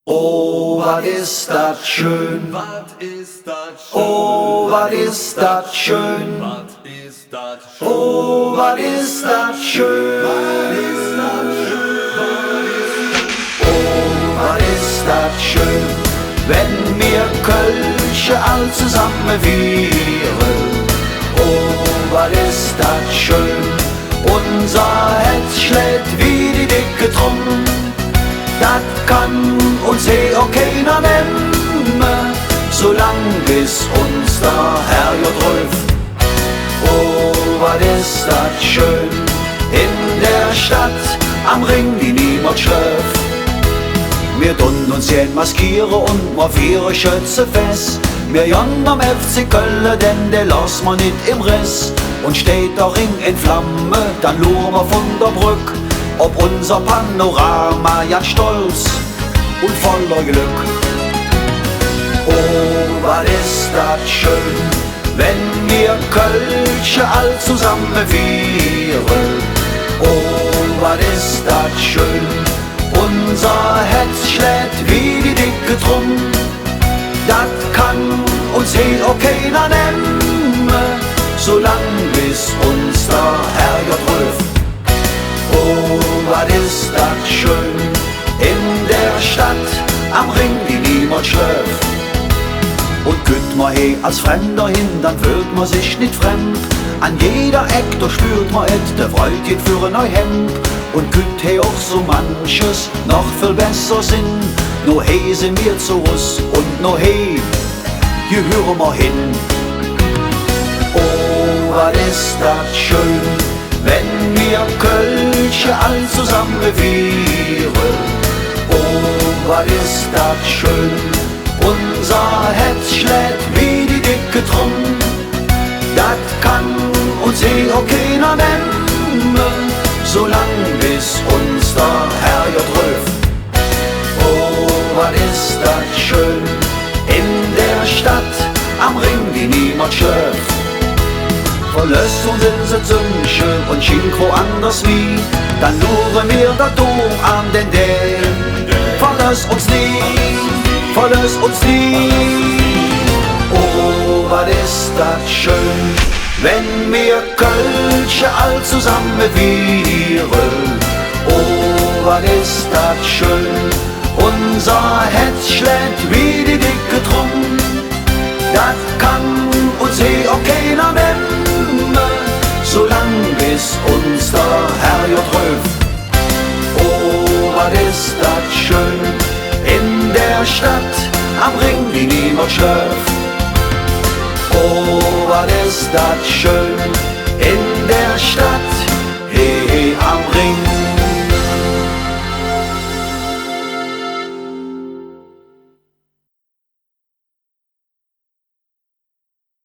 Oh, was ist das schön, oh, was ist das schön, oh, was ist das schön, oh, was ist das schön, wenn wir Kölsche all zusammen vieren. Oh, was ist das schön, unser Herz schlägt wie die dicke Drum. Das kann uns auch keiner nehmen, solang bis uns der Herrgott ruft. Oh, was ist das schön, in der Stadt am Ring, die niemand schläft. Wir tun uns jen maskieren und morphieren Schütze fest. Wir jan am FC Köln, denn der lass man nicht im Riss. Und steht der Ring in Flamme, dann luren wir von der Brück ob unser Panorama ja stolz und voller Glück. Oh, was ist das schön, wenn wir Kölsche all zusammen vieren. Oh, was ist das schön, unser Herz schlägt wie die dicke Drum. Das kann uns auch keiner nehmen, solang bis uns der Herrgott ruft. Oh, was ist das schön, in der Stadt am Ring, die niemand schläft. Und geht man als Fremder hin, dann fühlt man sich nicht fremd. An jeder Eck, da spürt man der Freude geht für ein neu Hemd. Und geht auch so manches noch viel besser Sinn. No hey sind wir zu uns und no hey, hier hören wir hin. Oh, was ist das schön, wenn wir Kölsche all zusammen vieren. Oh, was ist das schön, unser Herz schlägt wie die dicke Drum. Das kann uns auch keiner nehmen, solang bis uns der Herrgott ruft. Oh, was ist das schön, in der Stadt am Ring, die niemand schläft. Verlässt uns unser Zündchen und schink woanders wie, dann luren wir da durch an den Dämm. Verlass uns nie, verlass uns nie. Oh, was ist das schön, wenn wir Kölsche all zusammen vieren. Oh, was ist das schön, unser Herz schlägt wie die dicke Drum. Das kann uns auch keiner nehmen, solang bis uns der Herrgott ruft. Oh, was ist das schön, in der Stadt am Ring, die niemand schläft. Oh, was ist das schön, in der Stadt